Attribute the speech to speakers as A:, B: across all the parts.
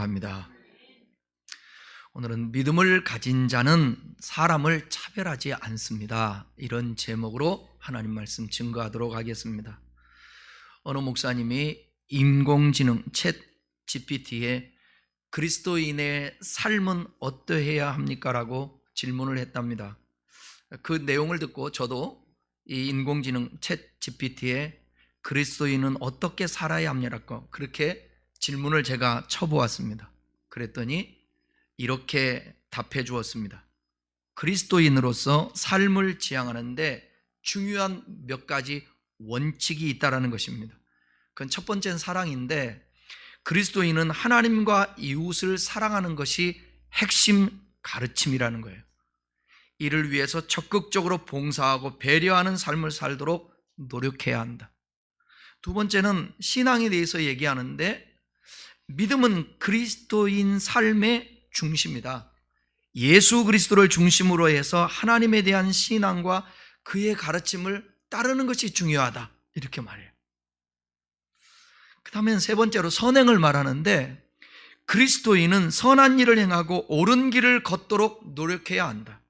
A: 축복합니다. 오늘은 믿음을 가진 자는 사람을 차별하지 않습니다. 이런 제목으로 하나님 말씀 증거하도록 하겠습니다. 어느 목사님이 인공지능 챗 GPT에 그리스도인의 삶은 어떠해야 합니까? 라고 질문을 했답니다. 그 내용을 듣고 저도 이 인공지능 챗 GPT에 그리스도인은 어떻게 살아야 합니까? 그렇게 질문을 제가 쳐보았습니다. 그랬더니 이렇게 답해 주었습니다. 그리스도인으로서 삶을 지향하는데 중요한 몇 가지 원칙이 있다는 것입니다. 그건 첫 번째는 사랑인데, 그리스도인은 하나님과 이웃을 사랑하는 것이 핵심 가르침이라는 거예요. 이를 위해서 적극적으로 봉사하고 배려하는 삶을 살도록 노력해야 한다. 두 번째는 신앙에 대해서 얘기하는데, 믿음은 그리스도인 삶의 중심이다. 예수 그리스도를 중심으로 해서 하나님에 대한 신앙과 그의 가르침을 따르는 것이 중요하다, 이렇게 말해요. 그 다음에 세 번째로 선행을 말하는데, 그리스도인은 선한 일을 행하고 옳은 길을 걷도록 노력해야 한다.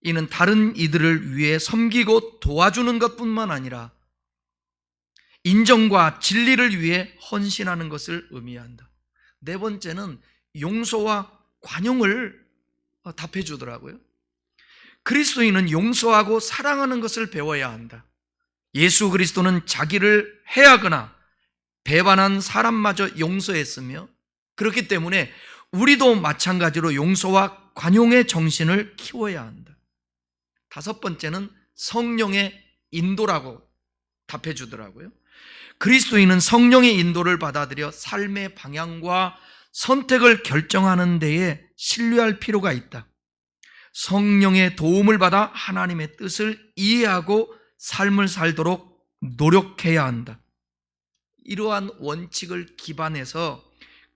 A: 이는 다른 이들을 위해 섬기고 도와주는 것뿐만 아니라 인정과 진리를 위해 헌신하는 것을 의미한다. 네 번째는 용서와 관용을 답해 주더라고요. 그리스도인은 용서하고 사랑하는 것을 배워야 한다. 예수 그리스도는 자기를 해하거나 배반한 사람마저 용서했으며, 그렇기 때문에 우리도 마찬가지로 용서와 관용의 정신을 키워야 한다. 다섯 번째는 성령의 인도라고 답해 주더라고요. 그리스도인은 성령의 인도를 받아들여 삶의 방향과 선택을 결정하는 데에 신뢰할 필요가 있다. 성령의 도움을 받아 하나님의 뜻을 이해하고 삶을 살도록 노력해야 한다. 이러한 원칙을 기반해서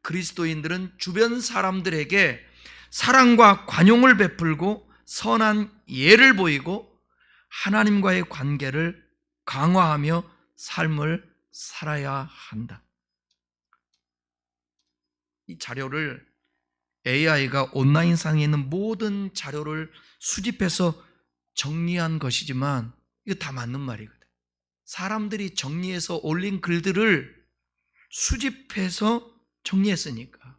A: 그리스도인들은 주변 사람들에게 사랑과 관용을 베풀고 선한 예를 보이고 하나님과의 관계를 강화하며 삶을 살아야 한다. 이 자료를 AI가 온라인상에 있는 모든 자료를 수집해서 정리한 것이지만 이거 다 맞는 말이거든. 사람들이 정리해서 올린 글들을 수집해서 정리했으니까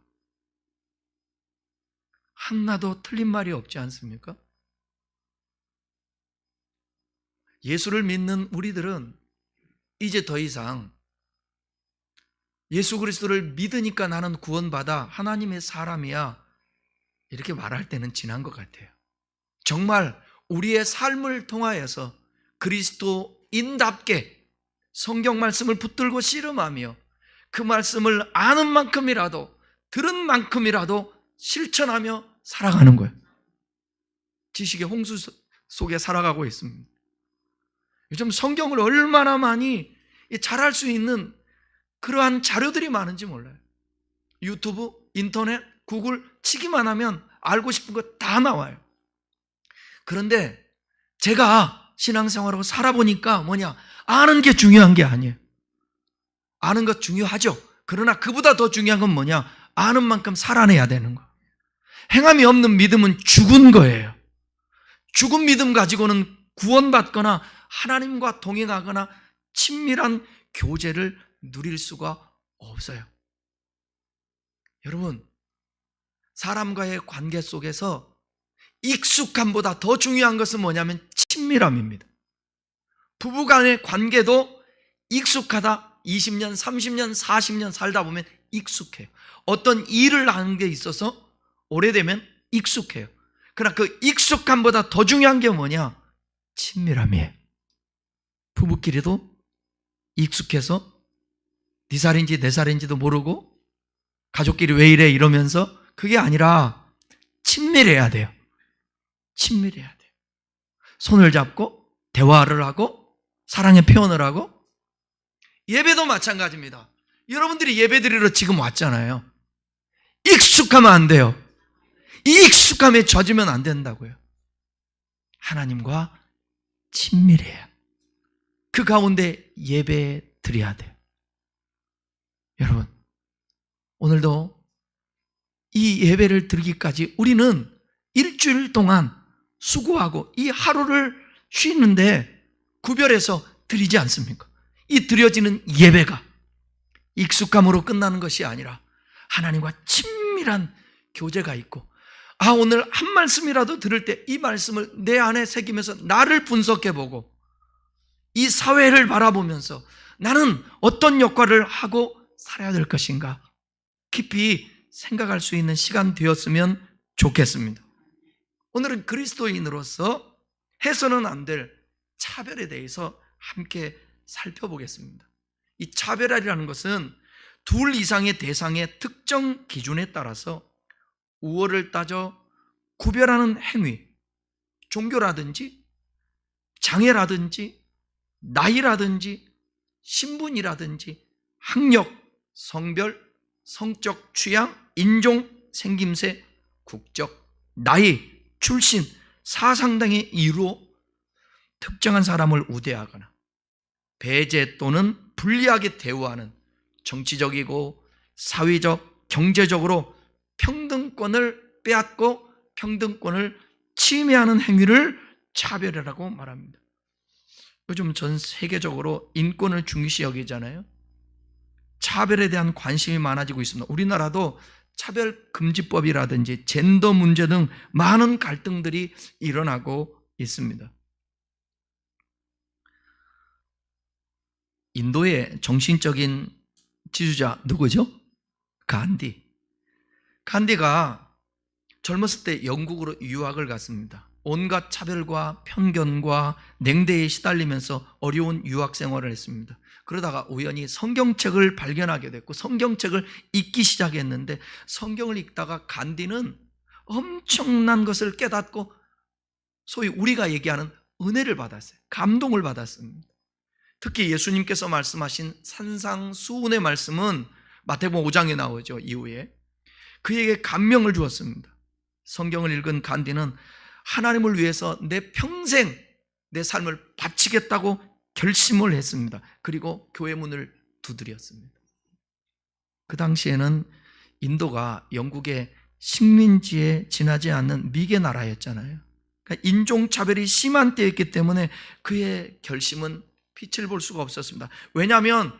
A: 하나도 틀린 말이 없지 않습니까? 예수를 믿는 우리들은 이제 더 이상 예수 그리스도를 믿으니까 나는 구원받아 하나님의 사람이야, 이렇게 말할 때는 지난 것 같아요. 정말 우리의 삶을 통하여서 그리스도인답게 성경 말씀을 붙들고 씨름하며 그 말씀을 아는 만큼이라도, 들은 만큼이라도 실천하며 살아가는 거예요. 지식의 홍수 속에 살아가고 있습니다. 요즘 성경을 얼마나 많이 잘할 수 있는 그러한 자료들이 많은지 몰라요. 유튜브, 인터넷, 구글 치기만 하면 알고 싶은 거 다 나와요. 그런데 제가 신앙생활하고 살아보니까 아는 게 중요한 게 아니에요. 아는 것 중요하죠. 그러나 그보다 더 중요한 건 아는 만큼 살아내야 되는 거. 행함이 없는 믿음은 죽은 거예요. 죽은 믿음 가지고는 구원받거나 하나님과 동행하거나 친밀한 교제를 누릴 수가 없어요. 여러분, 사람과의 관계 속에서 익숙함보다 더 중요한 것은 뭐냐면 친밀함입니다. 부부간의 관계도 익숙하다. 20년, 30년, 40년 살다 보면 익숙해요. 어떤 일을 하는 게 있어서 오래되면 익숙해요. 그러나 그 익숙함보다 더 중요한 게 뭐냐? 친밀함이에요. 부부끼리도 익숙해서 네 살인지 내 살인지도 모르고 가족끼리 왜 이래 이러면서, 그게 아니라 친밀해야 돼요. 친밀해야 돼요. 손을 잡고 대화를 하고 사랑의 표현을 하고. 예배도 마찬가지입니다. 여러분들이 예배 드리러 지금 왔잖아요. 익숙하면 안 돼요. 이 익숙함에 젖으면 안 된다고요. 하나님과 친밀해야, 그 가운데 예배 드려야 돼요. 여러분, 오늘도 예배를 드리기까지 우리는 일주일 동안 수고하고 이 하루를 쉬는데 구별해서 드리지 않습니까? 이 드려지는 예배가 익숙함으로 끝나는 것이 아니라 하나님과 친밀한 교제가 있고, 오늘 한 말씀이라도 들을 때 이 말씀을 내 안에 새기면서 나를 분석해보고 이 사회를 바라보면서 나는 어떤 역할을 하고 살아야 될 것인가 깊이 생각할 수 있는 시간 되었으면 좋겠습니다. 오늘은 그리스도인으로서 해서는 안 될 차별에 대해서 함께 살펴보겠습니다. 이 차별이라는 것은 둘 이상의 대상의 특정 기준에 따라서 우월을 따져 구별하는 행위, 종교라든지 장애라든지 나이라든지 신분이라든지 학력, 성별, 성적 취향, 인종, 생김새, 국적, 나이, 출신, 사상 등의 이유로 특정한 사람을 우대하거나 배제 또는 불리하게 대우하는 정치적이고 사회적, 경제적으로 평등권을 빼앗고 평등권을 침해하는 행위를 차별이라고 말합니다. 요즘 전 세계적으로 인권을 중요시 여기잖아요. 차별에 대한 관심이 많아지고 있습니다. 우리나라도 차별금지법이라든지 젠더 문제 등 많은 갈등들이 일어나고 있습니다. 인도의 정신적인 지주자 누구죠? 간디가 젊었을 때 영국으로 유학을 갔습니다. 온갖 차별과 편견과 냉대에 시달리면서 어려운 유학 생활을 했습니다. 그러다가 우연히 성경책을 발견하게 됐고 성경책을 읽기 시작했는데, 성경을 읽다가 간디는 엄청난 것을 깨닫고 소위 우리가 얘기하는 은혜를 받았어요. 감동을 받았습니다. 특히 예수님께서 말씀하신 산상수훈의 말씀은 마태복음 5장에 나오죠. 이후에 그에게 감명을 주었습니다. 성경을 읽은 간디는 하나님을 위해서 내 평생 내 삶을 바치겠다고 결심을 했습니다. 그리고 교회 문을 두드렸습니다. 그 당시에는 인도가 영국의 식민지에 지나지 않는 미개 나라였잖아요. 그러니까 인종차별이 심한 때였기 때문에 그의 결심은 빛을 볼 수가 없었습니다. 왜냐하면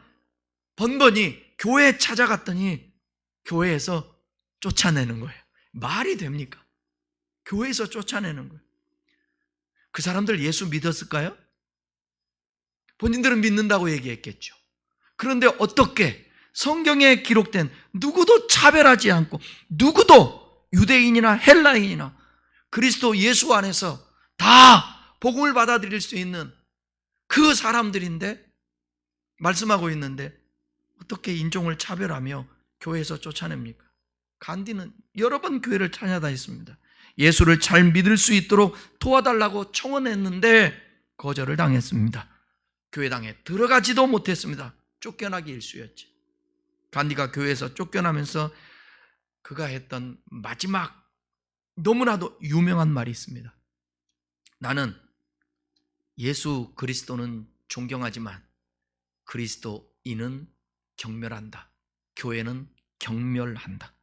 A: 번번이 교회에 찾아갔더니 교회에서 쫓아내는 거예요. 말이 됩니까? 교회에서 쫓아내는 거예요. 그 사람들 예수 믿었을까요? 본인들은 믿는다고 얘기했겠죠. 그런데 어떻게 성경에 기록된 누구도 차별하지 않고 누구도 유대인이나 헬라인이나 그리스도 예수 안에서 다 복음을 받아들일 수 있는 그 사람들인데, 말씀하고 있는데 어떻게 인종을 차별하며 교회에서 쫓아냅니까? 간디는 여러 번 교회를 찾아다녔습니다. 예수를 잘 믿을 수 있도록 도와달라고 청원했는데 거절을 당했습니다. 교회당에 들어가지도 못했습니다. 쫓겨나기 일쑤였지. 간디가 교회에서 쫓겨나면서 그가 했던 마지막 너무나도 유명한 말이 있습니다. 나는 예수 그리스도는 존경하지만 그리스도인은 경멸한다. 교회는 경멸한다.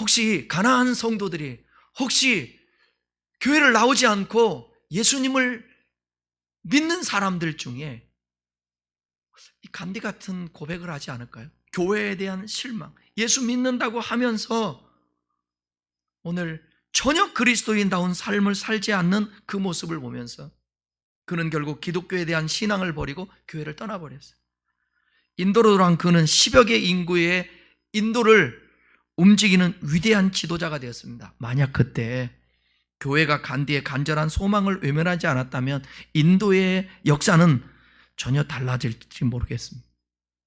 A: 혹시 가난한 성도들이 혹시 교회를 나오지 않고 예수님을 믿는 사람들 중에 이 간디 같은 고백을 하지 않을까요? 교회에 대한 실망, 예수 믿는다고 하면서 오늘 전혀 그리스도인다운 삶을 살지 않는 그 모습을 보면서 그는 결국 기독교에 대한 신앙을 버리고 교회를 떠나버렸어요. 인도로 돌아온 그는 10여 개 인구의 인도를 움직이는 위대한 지도자가 되었습니다. 만약 그때 교회가 간디의 간절한 소망을 외면하지 않았다면 인도의 역사는 전혀 달라질지 모르겠습니다.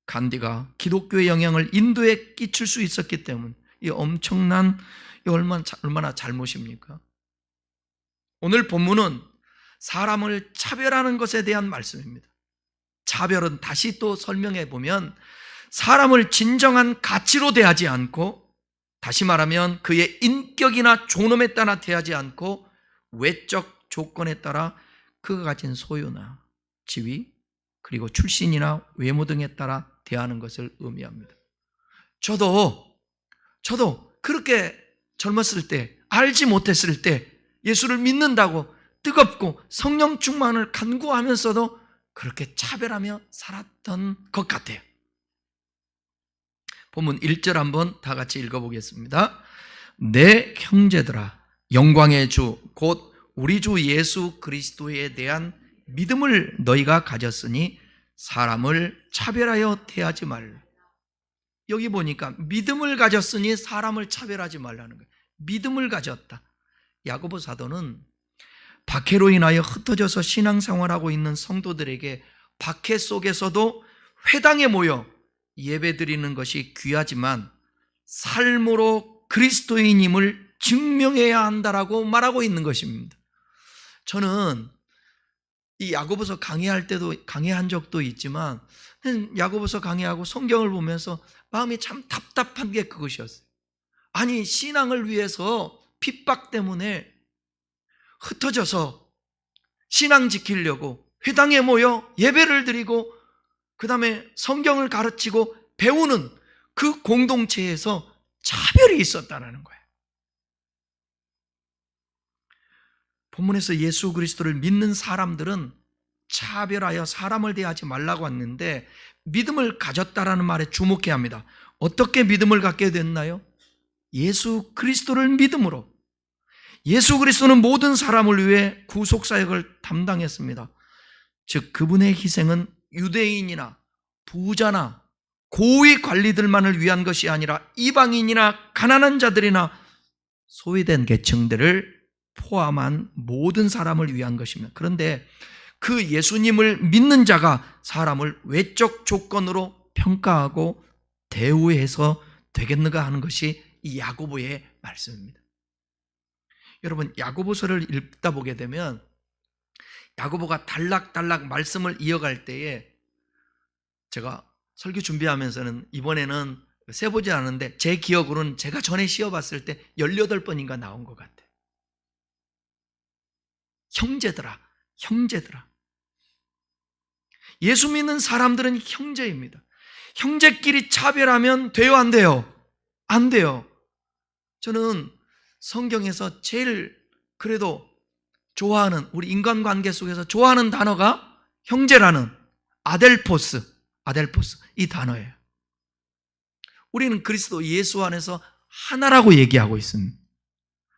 A: 간디가 기독교의 영향을 인도에 끼칠 수 있었기 때문에 이 엄청난 얼마나 잘못입니까? 오늘 본문은 사람을 차별하는 것에 대한 말씀입니다. 차별은 다시 또 설명해 보면 사람을 진정한 가치로 대하지 않고, 다시 말하면 그의 인격이나 존엄에 따라 대하지 않고 외적 조건에 따라 그가 가진 소유나 지위 그리고 출신이나 외모 등에 따라 대하는 것을 의미합니다. 저도 저도 그렇게 젊었을 때, 알지 못했을 때 예수를 믿는다고 뜨겁고 성령 충만을 간구하면서도 그렇게 차별하며 살았던 것 같아요. 본문 1절 한번 다 같이 읽어보겠습니다. 내 형제들아, 영광의 주 곧 우리 주 예수 그리스도에 대한 믿음을 너희가 가졌으니 사람을 차별하여 대하지 말라. 여기 보니까 믿음을 가졌으니 사람을 차별하지 말라는 거예요. 믿음을 가졌다. 야고보 사도는 박해로 인하여 흩어져서 신앙생활하고 있는 성도들에게 박해 속에서도 회당에 모여 예배드리는 것이 귀하지만 삶으로 그리스도인임을 증명해야 한다라고 말하고 있는 것입니다. 저는 이 야고보서 강의한 적도 있지만 야고보서 강의하고 성경을 보면서 마음이 참 답답한 게 그것이었어요. 아니, 신앙을 위해서 핍박 때문에 흩어져서 신앙 지키려고 회당에 모여 예배를 드리고 그 다음에 성경을 가르치고 배우는 그 공동체에서 차별이 있었다는 거예요. 본문에서 예수 그리스도를 믿는 사람들은 차별하여 사람을 대하지 말라고 했는데 믿음을 가졌다라는 말에 주목해야 합니다. 어떻게 믿음을 갖게 됐나요? 예수 그리스도를 믿음으로. 예수 그리스도는 모든 사람을 위해 구속사역을 담당했습니다. 즉 그분의 희생은 유대인이나 부자나 고위 관리들만을 위한 것이 아니라 이방인이나 가난한 자들이나 소외된 계층들을 포함한 모든 사람을 위한 것입니다. 그런데 그 예수님을 믿는 자가 사람을 외적 조건으로 평가하고 대우해서 되겠는가 하는 것이 이 야고보의 말씀입니다. 여러분, 야고보서를 읽다 보게 되면 야고보가 단락단락 말씀을 이어갈 때에 제가 설교 준비하면서는 이번에는 세보지 않았는데 제 기억으로는 제가 전에 씌워봤을 때 18번인가 나온 것 같아요. 형제들아, 형제들아. 예수 믿는 사람들은 형제입니다. 형제끼리 차별하면 돼요, 안 돼요? 안 돼요. 저는 성경에서 제일 그래도 좋아하는, 우리 인간관계 속에서 좋아하는 단어가 형제라는 아델포스 이 단어예요. 우리는 그리스도 예수 안에서 하나라고 얘기하고 있습니다.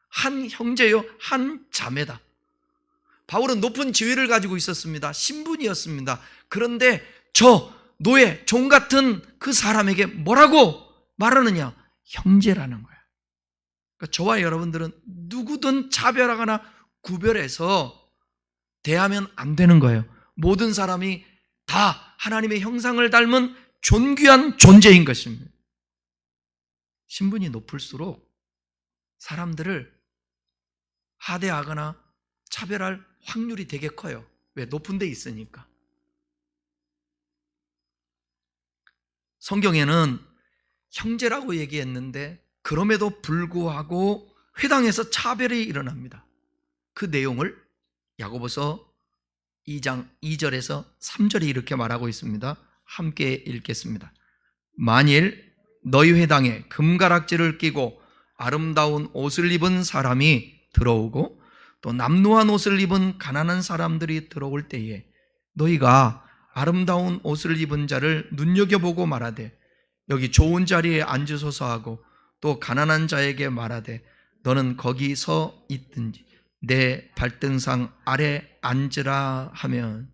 A: 한 형제요, 한 자매다. 바울은 높은 지위를 가지고 있었습니다. 신분이었습니다. 그런데 저 노예, 종 같은 그 사람에게 뭐라고 말하느냐? 형제라는 거야. 그러니까 저와 여러분들은 누구든 차별하거나 구별해서 대하면 안 되는 거예요. 모든 사람이 다 하나님의 형상을 닮은 존귀한 존재인 것입니다. 신분이 높을수록 사람들을 하대하거나 차별할 확률이 되게 커요. 왜? 높은 데 있으니까. 성경에는 형제라고 얘기했는데 그럼에도 불구하고 회당에서 차별이 일어납니다. 그 내용을 야고보서 2장 2절에서 3절에 이렇게 말하고 있습니다. 함께 읽겠습니다. 만일 너희 회당에 금가락지를 끼고 아름다운 옷을 입은 사람이 들어오고 또 남루한 옷을 입은 가난한 사람들이 들어올 때에 너희가 아름다운 옷을 입은 자를 눈여겨보고 말하되 여기 좋은 자리에 앉으소서 하고 또 가난한 자에게 말하되 너는 거기 서 있든지 내 발등상 아래 앉으라 하면,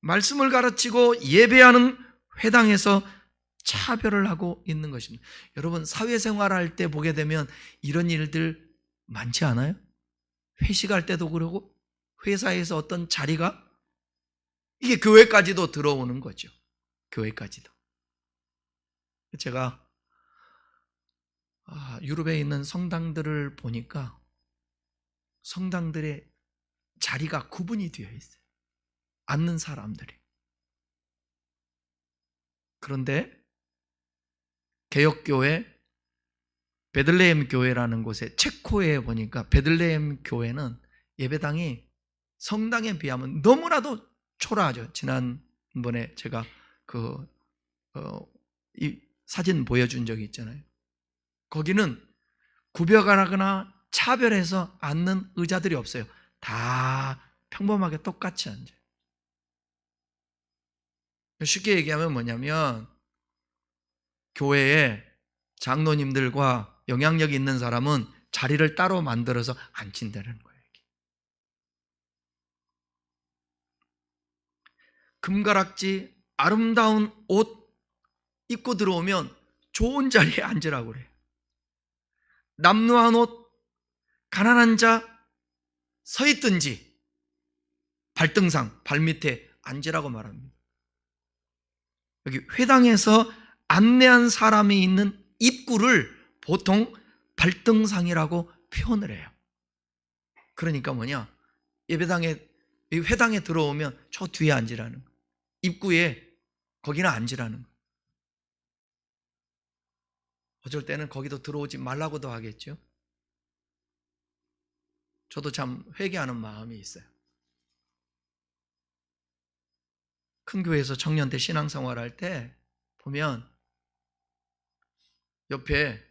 A: 말씀을 가르치고 예배하는 회당에서 차별을 하고 있는 것입니다. 여러분, 사회생활할 때 보게 되면 이런 일들 많지 않아요? 회식할 때도 그러고 회사에서 어떤 자리가 이게 교회까지도 들어오는 거죠. 교회까지도. 제가 유럽에 있는 성당들을 보니까 성당들의 자리가 구분이 되어 있어요. 앉는 사람들이. 그런데 개혁교회 베들레헴 교회라는 곳에 체코에 보니까 베들레헴 교회는 예배당이 성당에 비하면 너무나도 초라하죠. 지난번에 제가 이 사진 보여준 적이 있잖아요. 거기는 구별하거나 차별해서 앉는 의자들이 없어요. 다 평범하게 똑같이 앉아요. 쉽게 얘기하면 뭐냐면 교회에 장로님들과 영향력이 있는 사람은 자리를 따로 만들어서 앉힌다는 거예요. 금가락지 아름다운 옷 입고 들어오면 좋은 자리에 앉으라고 그래요. 남루한 옷 가난한 자 서 있든지 발등상 발밑에 앉으라고 말합니다. 여기 회당에서 안내한 사람이 있는 입구를 보통 발등상이라고 표현을 해요. 그러니까 뭐냐, 예배당에 회당에 들어오면 저 뒤에 앉으라는 거예요. 입구에 거기는 앉으라는 거예요. 어쩔 때는 거기도 들어오지 말라고도 하겠죠. 저도 참 회개하는 마음이 있어요. 큰 교회에서 청년 때 신앙생활 할 때 보면 옆에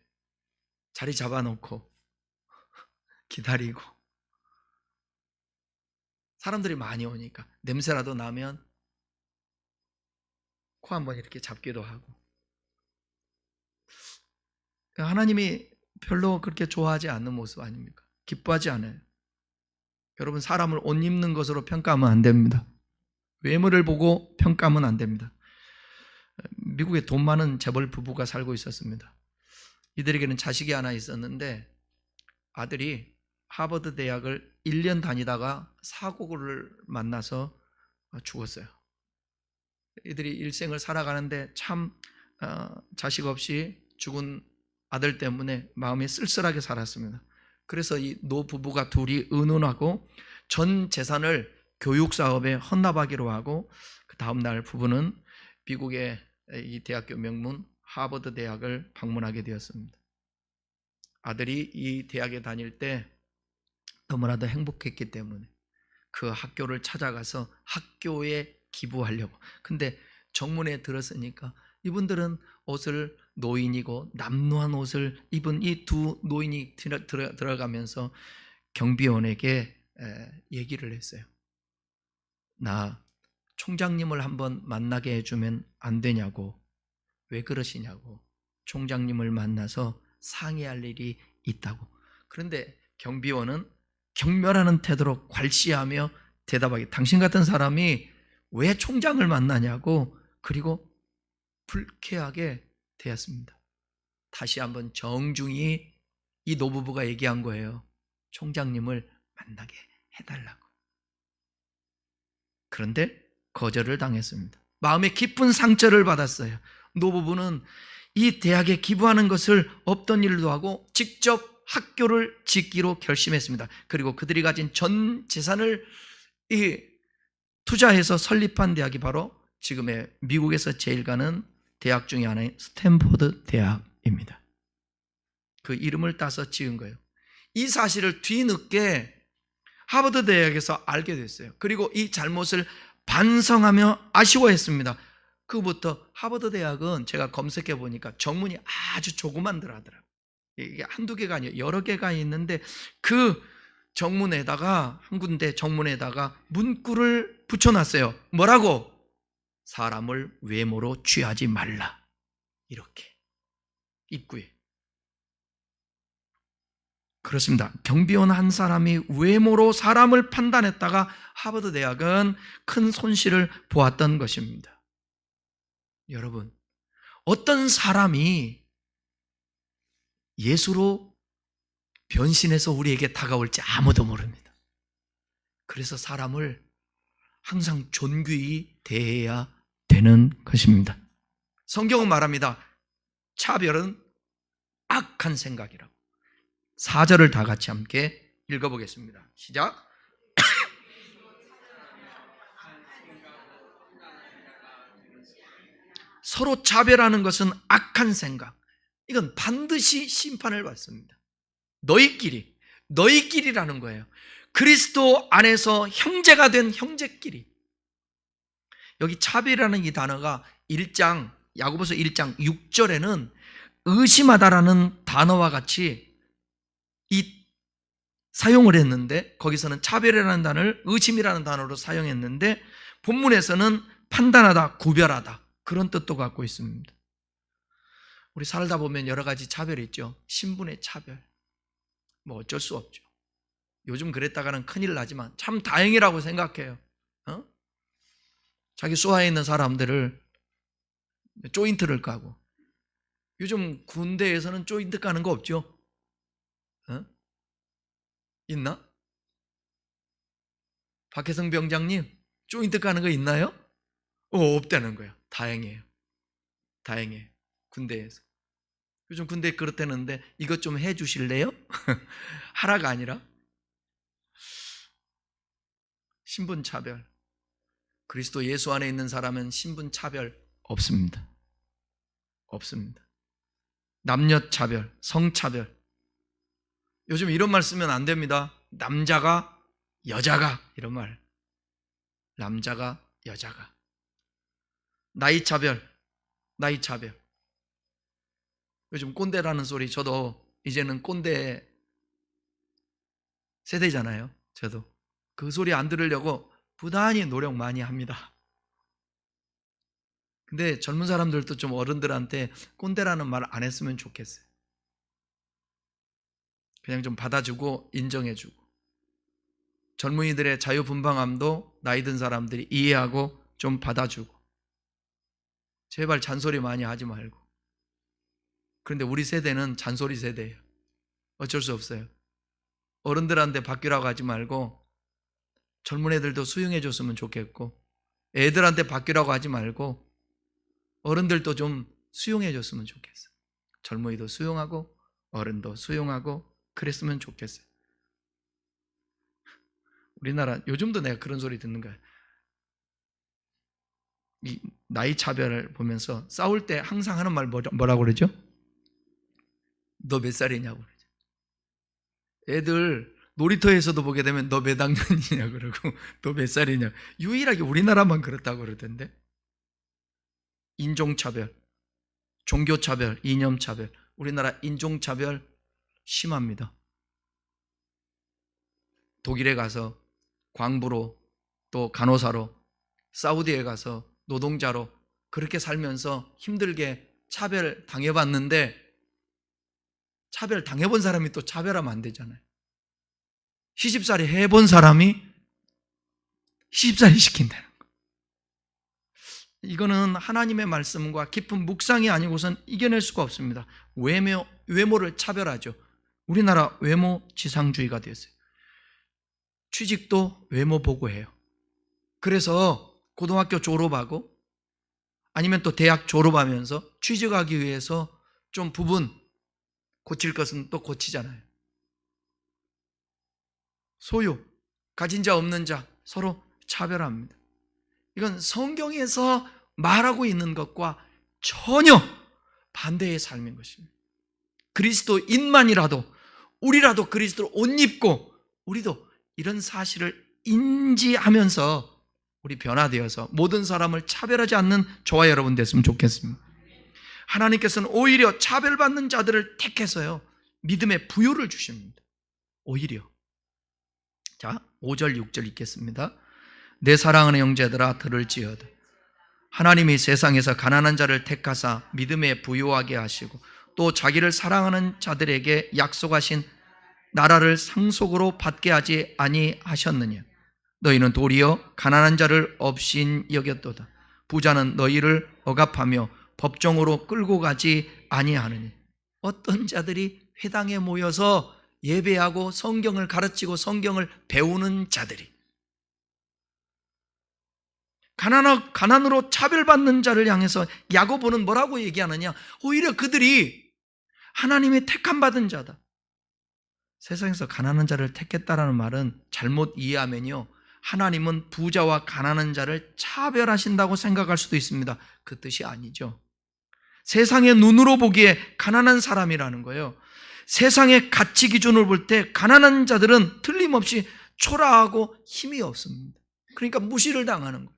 A: 자리 잡아놓고 기다리고 사람들이 많이 오니까 냄새라도 나면 코 한번 이렇게 잡기도 하고. 하나님이 별로 그렇게 좋아하지 않는 모습 아닙니까? 기뻐하지 않아요. 여러분, 사람을 옷 입는 것으로 평가하면 안 됩니다. 외모를 보고 평가하면 안 됩니다. 미국에 돈 많은 재벌 부부가 살고 있었습니다. 이들에게는 자식이 하나 있었는데 아들이 하버드 대학을 1년 다니다가 사고를 만나서 죽었어요. 이들이 일생을 살아가는데 참 자식 없이 죽은 아들 때문에 마음이 쓸쓸하게 살았습니다. 그래서 이 노부부가 둘이 의논하고 전 재산을 교육 사업에 헌납하기로 하고, 그 다음 날 부부는 미국의 이 대학교 명문 하버드 대학을 방문하게 되었습니다. 아들이 이 대학에 다닐 때 너무나도 행복했기 때문에 그 학교를 찾아가서 학교에 기부하려고. 근데 정문에 들었으니까 이분들은 옷을 노인이고 남루한 옷을 입은 이 두 노인이 들어가면서 경비원에게 얘기를 했어요. 나 총장님을 한번 만나게 해주면 안 되냐고. 왜 그러시냐고. 총장님을 만나서 상의할 일이 있다고. 그런데 경비원은 경멸하는 태도로 괄시하며 대답하기, 당신 같은 사람이 왜 총장을 만나냐고. 그리고 불쾌하게 대했습니다. 다시 한번 정중히 이 노부부가 얘기한 거예요. 총장님을 만나게 해달라고. 그런데 거절을 당했습니다. 마음에 깊은 상처를 받았어요. 노부부는 이 대학에 기부하는 것을 없던 일도 하고 직접 학교를 짓기로 결심했습니다. 그리고 그들이 가진 전 재산을 투자해서 설립한 대학이 바로 지금의 미국에서 제일 가는 대학 중에 하나인 스탠포드 대학입니다. 그 이름을 따서 지은 거예요. 이 사실을 뒤늦게 하버드 대학에서 알게 됐어요. 그리고 이 잘못을 반성하며 아쉬워했습니다. 그부터 하버드 대학은 제가 검색해 보니까 정문이 아주 조그만들 하더라고요. 이게 한두 개가 아니에요. 여러 개가 있는데 그 정문에다가, 한 군데 정문에다가 문구를 붙여놨어요. 뭐라고? 사람을 외모로 취하지 말라. 이렇게 입구에. 그렇습니다. 경비원 한 사람이 외모로 사람을 판단했다가 하버드 대학은 큰 손실을 보았던 것입니다. 여러분, 어떤 사람이 예수로 변신해서 우리에게 다가올지 아무도 모릅니다. 그래서 사람을 항상 존귀히 대해야 되는 것입니다. 성경은 말합니다. 차별은 악한 생각이라고. 4절을 다 같이 함께 읽어보겠습니다. 시작. 서로 차별하는 것은 악한 생각. 이건 반드시 심판을 받습니다. 너희끼리라는 거예요. 그리스도 안에서 형제가 된 형제끼리. 여기 차별이라는 이 단어가 야고보서 1장 6절에는 의심하다라는 단어와 같이 이 사용을 했는데, 거기서는 차별이라는 단어를 의심이라는 단어로 사용했는데 본문에서는 판단하다, 구별하다, 그런 뜻도 갖고 있습니다. 우리 살다 보면 여러 가지 차별이 있죠. 신분의 차별, 뭐 어쩔 수 없죠. 요즘 그랬다가는 큰일 나지만 참 다행이라고 생각해요. 자기 수하에 있는 사람들을 조인트를 까고, 요즘 군대에서는 조인트 까는 거 없죠? 있나? 박혜성 병장님, 조인트 까는 거 있나요? 없다는 거예요. 다행이에요. 다행이에요. 군대에서. 요즘 군대에 그렇다는데 이것 좀 해주실래요? 하라가 아니라. 신분차별. 그리스도 예수 안에 있는 사람은 신분차별 없습니다. 없습니다. 남녀차별, 성차별. 요즘 이런 말 쓰면 안 됩니다. 남자가, 여자가, 이런 말. 남자가, 여자가. 나이차별, 나이차별. 요즘 꼰대라는 소리, 저도 이제는 꼰대 세대잖아요. 저도 그 소리 안 들으려고 부단히 노력 많이 합니다. 근데 젊은 사람들도 좀 어른들한테 꼰대라는 말 안 했으면 좋겠어요. 그냥 좀 받아주고 인정해주고, 젊은이들의 자유분방함도 나이 든 사람들이 이해하고 좀 받아주고, 제발 잔소리 많이 하지 말고. 그런데 우리 세대는 잔소리 세대예요. 어쩔 수 없어요. 어른들한테 바뀌라고 하지 말고 젊은 애들도 수용해 줬으면 좋겠고, 애들한테 바뀌라고 하지 말고 어른들도 좀 수용해 줬으면 좋겠어요. 젊은이도 수용하고 어른도 수용하고 그랬으면 좋겠어요. 우리나라 요즘도 내가 그런 소리 듣는 거예요. 이 나이 차별을 보면서 싸울 때 항상 하는 말 뭐라고 그러죠? 너 몇 살이냐고 그러죠. 애들 놀이터에서도 보게 되면 너 몇 학년이냐 그러고 너 몇 살이냐. 유일하게 우리나라만 그렇다고 그러던데. 인종차별, 종교차별, 이념차별. 우리나라 인종차별 심합니다. 독일에 가서 광부로, 또 간호사로, 사우디에 가서 노동자로 그렇게 살면서 힘들게 차별 당해봤는데, 차별 당해본 사람이 또 차별하면 안 되잖아요. 시집살이 해본 사람이 시집살이 시킨다는 거. 이거는 하나님의 말씀과 깊은 묵상이 아니고선 이겨낼 수가 없습니다. 외모를 차별하죠. 우리나라 외모 지상주의가 됐어요. 취직도 외모 보고 해요. 그래서 고등학교 졸업하고 아니면 또 대학 졸업하면서 취직하기 위해서 좀 부분 고칠 것은 또 고치잖아요. 소유, 가진 자 없는 자 서로 차별합니다. 이건 성경에서 말하고 있는 것과 전혀 반대의 삶인 것입니다. 그리스도인만이라도, 우리라도 그리스도를 옷 입고 우리도 이런 사실을 인지하면서 우리 변화되어서 모든 사람을 차별하지 않는 저와 여러분 됐으면 좋겠습니다. 하나님께서는 오히려 차별받는 자들을 택해서요, 믿음의 부요를 주십니다. 오히려. 자, 5절 6절 읽겠습니다. 내 사랑하는 형제들아 들을지어다. 하나님이 세상에서 가난한 자를 택하사 믿음에 부요하게 하시고 또 자기를 사랑하는 자들에게 약속하신 나라를 상속으로 받게 하지 아니하셨느냐. 너희는 도리어 가난한 자를 업신 여겼도다. 부자는 너희를 억압하며 법정으로 끌고 가지 아니하느니. 어떤 자들이 회당에 모여서 예배하고 성경을 가르치고 성경을 배우는 자들이 가난으로 차별받는 자를 향해서 야고보는 뭐라고 얘기하느냐? 오히려 그들이 하나님의 택함 받은 자다. 세상에서 가난한 자를 택했다라는 말은 잘못 이해하면요, 하나님은 부자와 가난한 자를 차별하신다고 생각할 수도 있습니다. 그 뜻이 아니죠. 세상의 눈으로 보기에 가난한 사람이라는 거예요. 세상의 가치 기준을 볼 때 가난한 자들은 틀림없이 초라하고 힘이 없습니다. 그러니까 무시를 당하는 거예요.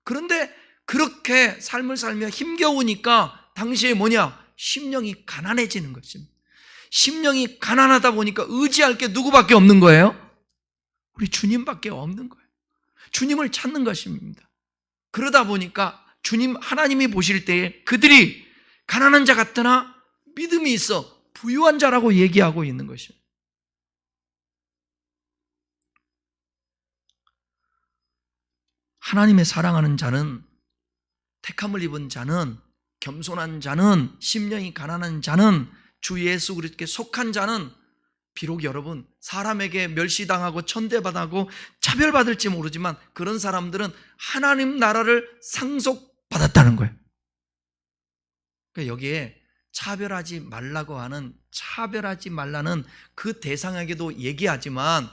A: 그런데 그렇게 삶을 살며 힘겨우니까 당시에 뭐냐? 심령이 가난해지는 것입니다. 심령이 가난하다 보니까 의지할 게 누구밖에 없는 거예요? 우리 주님밖에 없는 거예요. 주님을 찾는 것입니다. 그러다 보니까 하나님이 보실 때에 그들이 가난한 자 같으나 믿음이 있어 부유한 자라고 얘기하고 있는 것입니다. 하나님의 사랑하는 자는, 택함을 입은 자는, 겸손한 자는, 심령이 가난한 자는, 주 예수 그리스도께 속한 자는 비록 여러분 사람에게 멸시당하고 천대받고 차별받을지 모르지만 그런 사람들은 하나님 나라를 상속받았다는 거예요. 그러니까 여기에 차별하지 말라고 하는, 차별하지 말라는 그 대상에게도 얘기하지만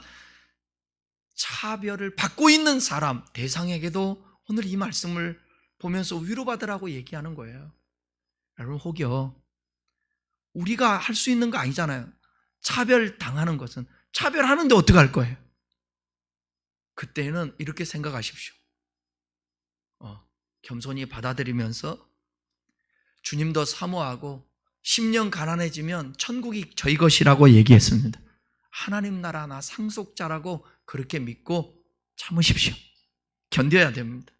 A: 차별을 받고 있는 사람, 대상에게도 오늘 이 말씀을 보면서 위로받으라고 얘기하는 거예요. 여러분, 혹여 우리가 할 수 있는 거 아니잖아요. 차별당하는 것은. 차별하는데 어떡할 거예요? 그때는 이렇게 생각하십시오. 겸손히 받아들이면서 주님도 사모하고 10년 가난해지면 천국이 저희 것이라고 얘기했습니다. 하나님 나라 나 상속자라고 그렇게 믿고 참으십시오. 견뎌야 됩니다.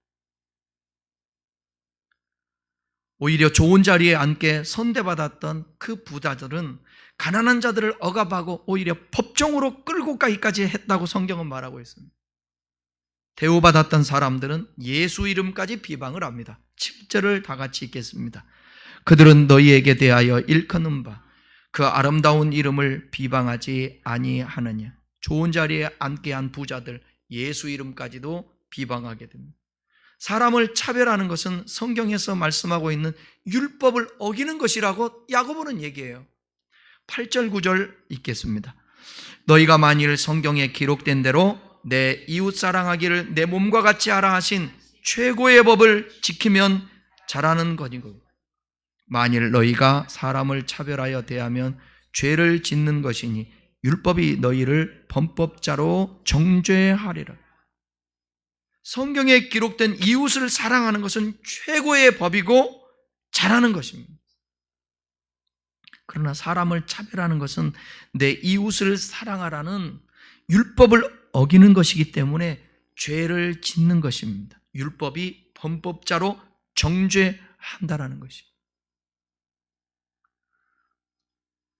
A: 오히려 좋은 자리에 앉게 선대받았던 그 부자들은 가난한 자들을 억압하고 오히려 법정으로 끌고 가기까지 했다고 성경은 말하고 있습니다. 대우받았던 사람들은 예수 이름까지 비방을 합니다. 7절을 다 같이 읽겠습니다. 그들은 너희에게 대하여 일컫는 바 그 아름다운 이름을 비방하지 아니하느냐. 좋은 자리에 앉게 한 부자들, 예수 이름까지도 비방하게 됩니다. 사람을 차별하는 것은 성경에서 말씀하고 있는 율법을 어기는 것이라고 야고보는 얘기해요. 8절 9절 읽겠습니다. 너희가 만일 성경에 기록된 대로 내 이웃 사랑하기를 내 몸과 같이 하라 하신 최고의 법을 지키면 잘하는 것이고, 만일 너희가 사람을 차별하여 대하면 죄를 짓는 것이니 율법이 너희를 범법자로 정죄하리라. 성경에 기록된 이웃을 사랑하는 것은 최고의 법이고 잘하는 것입니다. 그러나 사람을 차별하는 것은 내 이웃을 사랑하라는 율법을 어기는 것이기 때문에 죄를 짓는 것입니다. 율법이 범법자로 정죄한다라는 것입니다.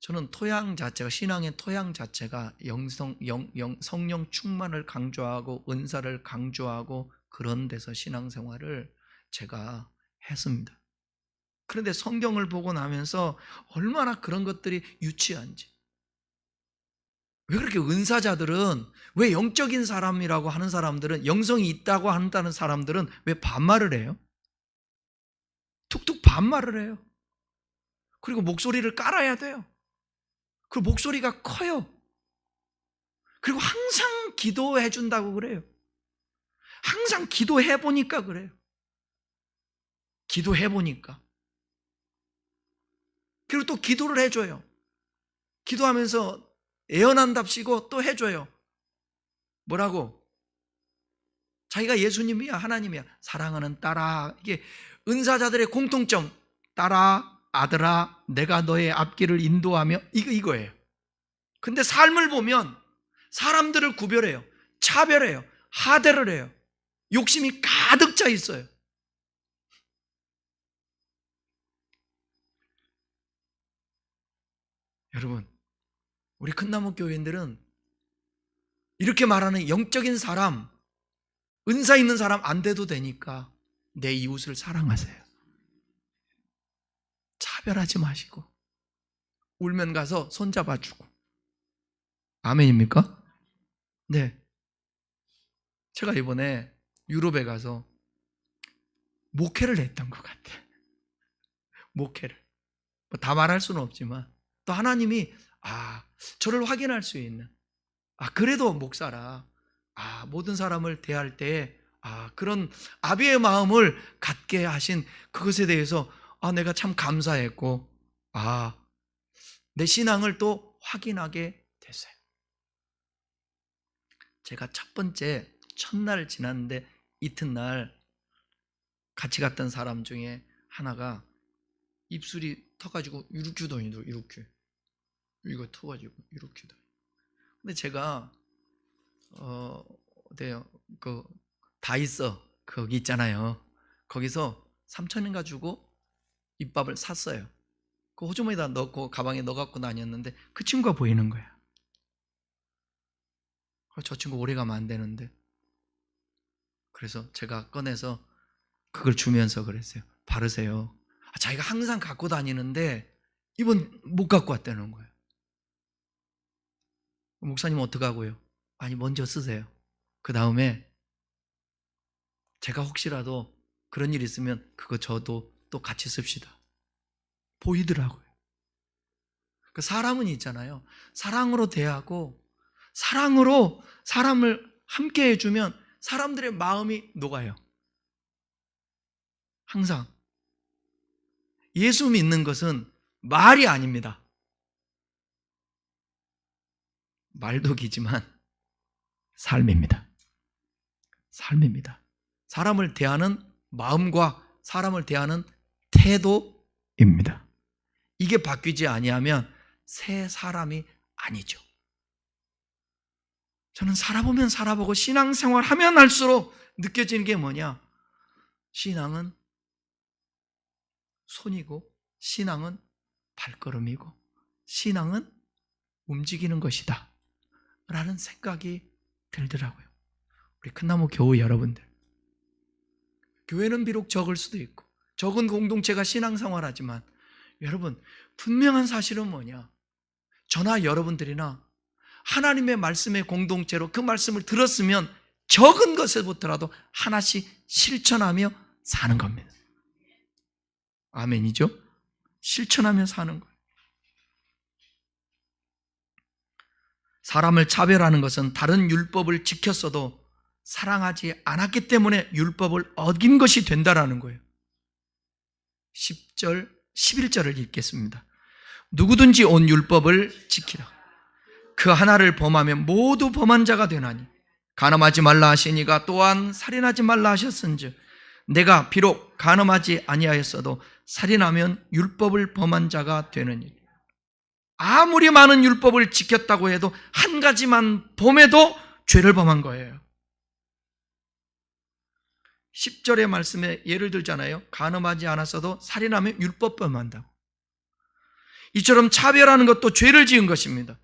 A: 저는 토양 자체가, 신앙의 토양 자체가 성령 충만을 강조하고 은사를 강조하고 그런 데서 신앙생활을 제가 했습니다. 그런데 성경을 보고 나면서 얼마나 그런 것들이 유치한지, 왜 그렇게 은사자들은, 왜 영적인 사람이라고 하는 사람들은, 영성이 있다고 한다는 사람들은 왜 반말을 해요? 툭툭 반말을 해요. 그리고 목소리를 깔아야 돼요. 그 목소리가 커요. 그리고 항상 기도해 준다고 그래요. 항상 기도해 보니까 그래요. 기도해 보니까. 그리고 또 기도를 해줘요. 기도하면서 애연한답시고 또 해줘요. 뭐라고? 자기가 예수님이야, 하나님이야. 사랑하는 딸아. 이게 은사자들의 공통점. 딸아, 아들아, 내가 너의 앞길을 인도하며, 이거예요. 근데 삶을 보면 사람들을 구별해요. 차별해요. 하대를 해요. 욕심이 가득 차 있어요. 여러분, 우리 큰나무 교회인들은 이렇게 말하는 영적인 사람, 은사 있는 사람 안 돼도 되니까 내 이웃을 사랑하세요. 차별하지 마시고 울면 가서 손잡아주고. 아멘입니까? 네. 제가 이번에 유럽에 가서 목회를 했던 것 같아요. 목회를. 다 말할 수는 없지만 또 하나님이 저를 확인할 수 있는, 그래도 목사라, 모든 사람을 대할 때 그런 아비의 마음을 갖게 하신 그것에 대해서 내가 참 감사했고 내 신앙을 또 확인하게 됐어요. 제가 첫날 지났는데 이튿날 같이 갔던 사람 중에 하나가 입술이 터가지고 이렇게 다니더라고요. 이거 터가지고 이렇게 돼. 근데 제가 어때요? 그 다이소 거기 있잖아요. 거기서 3,000원인가 주고 입밥을 샀어요. 그 호주머니에다 넣고 가방에 넣어갖고 다녔는데 그 친구가 보이는 거야. 저 친구 오래 가면 안 되는데. 그래서 제가 꺼내서 그걸 주면서 그랬어요. 바르세요. 자기가 항상 갖고 다니는데 이번 못 갖고 왔다는 거예요. 목사님 어떡하고요? 아니 먼저 쓰세요. 그 다음에 제가 혹시라도 그런 일 있으면 그거 저도 또 같이 씁시다. 보이더라고요. 그 사람은 있잖아요. 사랑으로 대하고 사랑으로 사람을 함께 해주면 사람들의 마음이 녹아요. 항상. 예수 믿는 것은 말이 아닙니다. 말도 기지만 삶입니다. 삶입니다. 사람을 대하는 마음과 사람을 대하는 태도입니다. 이게 바뀌지 아니하면 새 사람이 아니죠. 저는 살아보면 살아보고 신앙생활 하면 할수록 느껴지는 게 뭐냐? 신앙은 손이고 신앙은 발걸음이고 신앙은 움직이는 것이다 라는 생각이 들더라고요. 우리 큰나무 교우 여러분들, 교회는 비록 적을 수도 있고 적은 공동체가 신앙생활하지만 여러분 분명한 사실은 뭐냐? 저나 여러분들이나 하나님의 말씀의 공동체로 그 말씀을 들었으면 적은 것에부터라도 하나씩 실천하며 사는 겁니다. 아멘이죠? 실천하며 사는 거예요. 사람을 차별하는 것은 다른 율법을 지켰어도 사랑하지 않았기 때문에 율법을 어긴 것이 된다라는 거예요. 10절, 11절을 읽겠습니다. 누구든지 온 율법을 지키라. 그 하나를 범하면 모두 범한 자가 되나니 간음하지 말라 하시니가 또한 살인하지 말라 하셨은즉 내가 비록 간음하지 아니하였어도 살인하면 율법을 범한 자가 되느니라. 아무리 많은 율법을 지켰다고 해도 한 가지만 범해도 죄를 범한 거예요. 10절의 말씀에 예를 들잖아요. 간음하지 않았어도 살인하면 율법 범한다고. 이처럼 차별하는 것도 죄를 지은 것입니다.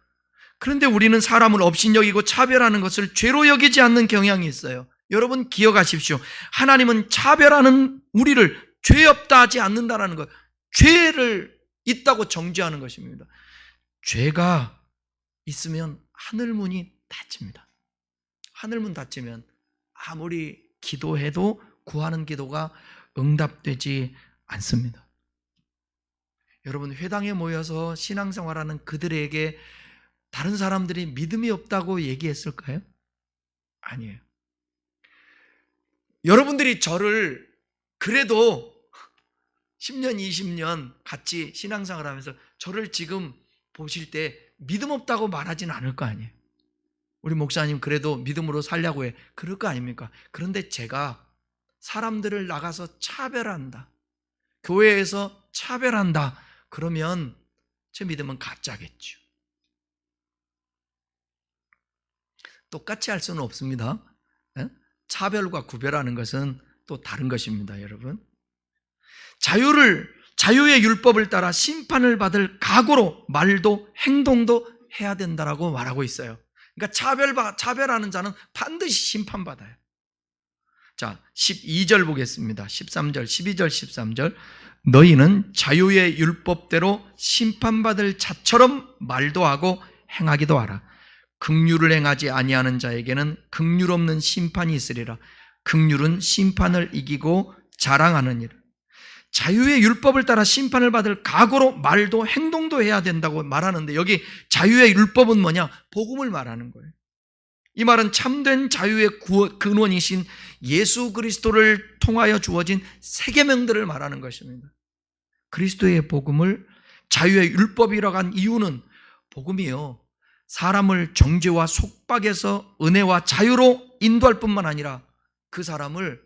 A: 그런데 우리는 사람을 업신여기고 차별하는 것을 죄로 여기지 않는 경향이 있어요. 여러분 기억하십시오. 하나님은 차별하는 우리를 죄 없다 하지 않는다라는 것, 죄를 있다고 정죄하는 것입니다. 죄가 있으면 하늘문이 닫힙니다. 하늘문 닫히면 아무리 기도해도 구하는 기도가 응답되지 않습니다. 여러분 회당에 모여서 신앙생활하는 그들에게 다른 사람들이 믿음이 없다고 얘기했을까요? 아니에요. 여러분들이 저를 그래도 10년, 20년 같이 신앙생활 하면서 저를 지금 보실 때 믿음 없다고 말하진 않을 거 아니에요. 우리 목사님 그래도 믿음으로 살려고 해. 그럴 거 아닙니까? 그런데 제가 사람들을 나가서 차별한다, 교회에서 차별한다, 그러면 제 믿음은 가짜겠죠. 똑같이 할 수는 없습니다. 차별과 구별하는 것은 또 다른 것입니다, 여러분. 자유의 율법을 따라 심판을 받을 각오로 말도 행동도 해야 된다라고 말하고 있어요. 그러니까 차별하는 자는 반드시 심판받아요. 자, 12절 보겠습니다. 13절, 12절, 13절. 너희는 자유의 율법대로 심판받을 자처럼 말도 하고 행하기도 하라. 긍휼을 행하지 아니하는 자에게는 긍휼 없는 심판이 있으리라. 긍휼은 심판을 이기고 자랑하느니라. 자유의 율법을 따라 심판을 받을 각오로 말도 행동도 해야 된다고 말하는데, 여기 자유의 율법은 뭐냐? 복음을 말하는 거예요. 이 말은 참된 자유의 근원이신 예수 그리스도를 통하여 주어진 세 계명들을 말하는 것입니다. 그리스도의 복음을 자유의 율법이라고 한 이유는 복음이요, 사람을 정죄와 속박에서 은혜와 자유로 인도할 뿐만 아니라 그 사람을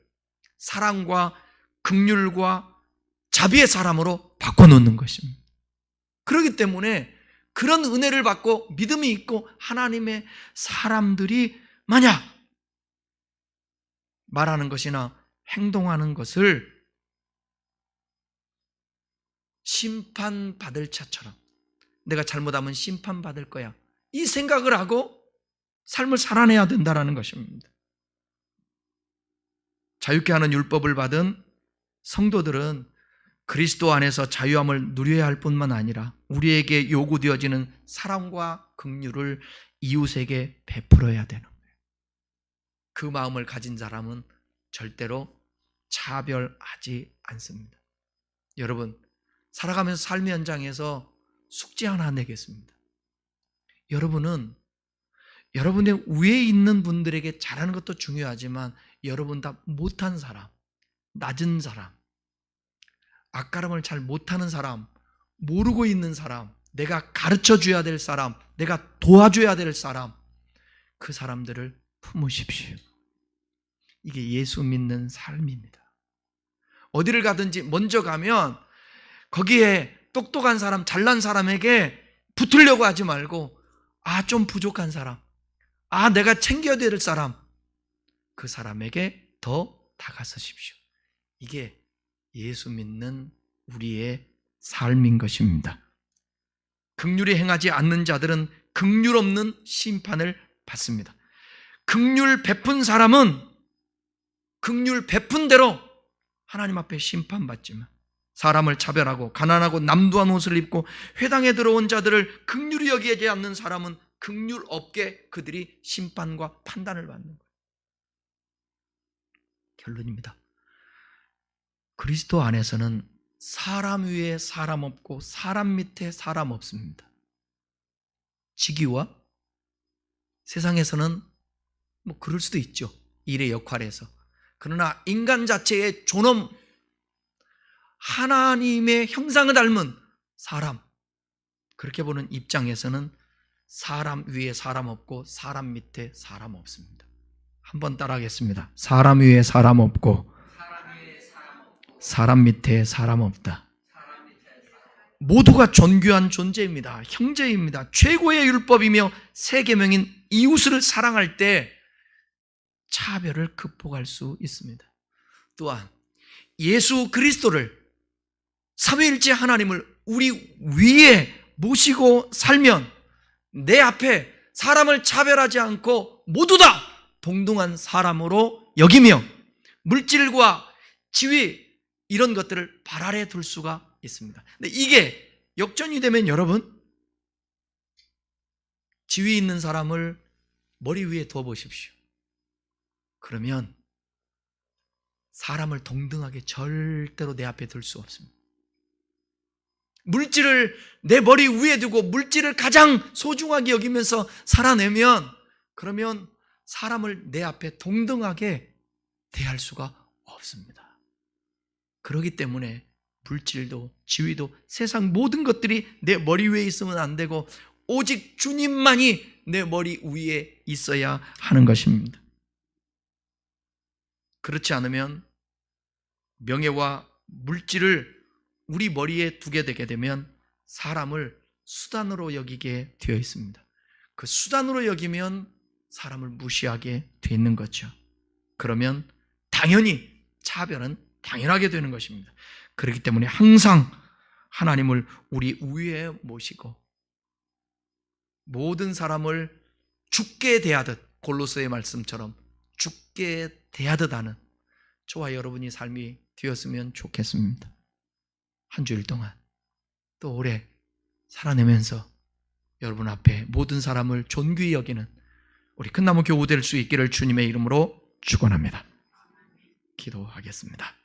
A: 사랑과 긍휼과 자비의 사람으로 바꿔놓는 것입니다. 그렇기 때문에 그런 은혜를 받고 믿음이 있고 하나님의 사람들이 만약 말하는 것이나 행동하는 것을 심판받을 자처럼, 내가 잘못하면 심판받을 거야, 이 생각을 하고 삶을 살아내야 된다는 것입니다. 자유케 하는 율법을 받은 성도들은 그리스도 안에서 자유함을 누려야 할 뿐만 아니라 우리에게 요구되어지는 사랑과 긍휼을 이웃에게 베풀어야 되는 거예요. 그 마음을 가진 사람은 절대로 차별하지 않습니다. 여러분, 살아가면서 삶의 현장에서 숙제 하나 내겠습니다. 여러분은 여러분의 위에 있는 분들에게 잘하는 것도 중요하지만 여러분 다 못한 사람, 낮은 사람, 앞가름을 잘 못하는 사람, 모르고 있는 사람, 내가 가르쳐줘야 될 사람, 내가 도와줘야 될 사람, 그 사람들을 품으십시오. 이게 예수 믿는 삶입니다. 어디를 가든지 먼저 가면 거기에 똑똑한 사람, 잘난 사람에게 붙으려고 하지 말고 좀 부족한 사람, 내가 챙겨야 될 사람, 그 사람에게 더 다가서십시오. 이게 예수 믿는 우리의 삶인 것입니다. 긍휼히 행하지 않는 자들은 긍휼 없는 심판을 받습니다. 긍휼 베푼 사람은 긍휼 베푼 대로 하나님 앞에 심판받지만, 사람을 차별하고 가난하고 남도한 옷을 입고 회당에 들어온 자들을 긍휼히 여기지 않는 사람은 긍휼 없게 그들이 심판과 판단을 받는 거예요. 결론입니다. 그리스도 안에서는 사람 위에 사람 없고 사람 밑에 사람 없습니다. 직위와 세상에서는 그럴 수도 있죠, 일의 역할에서. 그러나 인간 자체의 존엄, 하나님의 형상을 닮은 사람, 그렇게 보는 입장에서는 사람 위에 사람 없고 사람 밑에 사람 없습니다. 한번 따라하겠습니다. 사람 위에 사람 없고 사람 밑에 사람 없다. 모두가 존귀한 존재입니다. 형제입니다. 최고의 율법이며 세 계명인 이웃을 사랑할 때 차별을 극복할 수 있습니다. 또한 예수 그리스도를, 삼위일체 하나님을 우리 위에 모시고 살면 내 앞에 사람을 차별하지 않고 모두 다 동등한 사람으로 여기며 물질과 지위, 이런 것들을 발 아래 둘 수가 있습니다. 근데 이게 역전이 되면 여러분, 지위 있는 사람을 머리 위에 두어 보십시오. 그러면 사람을 동등하게 절대로 내 앞에 둘 수 없습니다. 물질을 내 머리 위에 두고 물질을 가장 소중하게 여기면서 살아내면, 그러면 사람을 내 앞에 동등하게 대할 수가 없습니다. 그렇기 때문에 물질도 지위도 세상 모든 것들이 내 머리 위에 있으면 안 되고 오직 주님만이 내 머리 위에 있어야 하는 것입니다. 그렇지 않으면 명예와 물질을 우리 머리에 두게 되게 되면 사람을 수단으로 여기게 되어 있습니다. 그 수단으로 여기면 사람을 무시하게 되어 있는 거죠. 그러면 당연히 차별은 당연하게 되는 것입니다. 그렇기 때문에 항상 하나님을 우리 위에 모시고 모든 사람을 죽게 대하듯, 골로새의 말씀처럼 죽게 대하듯 하는 저와 여러분이 삶이 되었으면 좋겠습니다. 한 주일 동안 또 오래 살아내면서 여러분 앞에 모든 사람을 존귀히 여기는 우리 큰나무 교우 될 수 있기를 주님의 이름으로 축원합니다. 기도하겠습니다.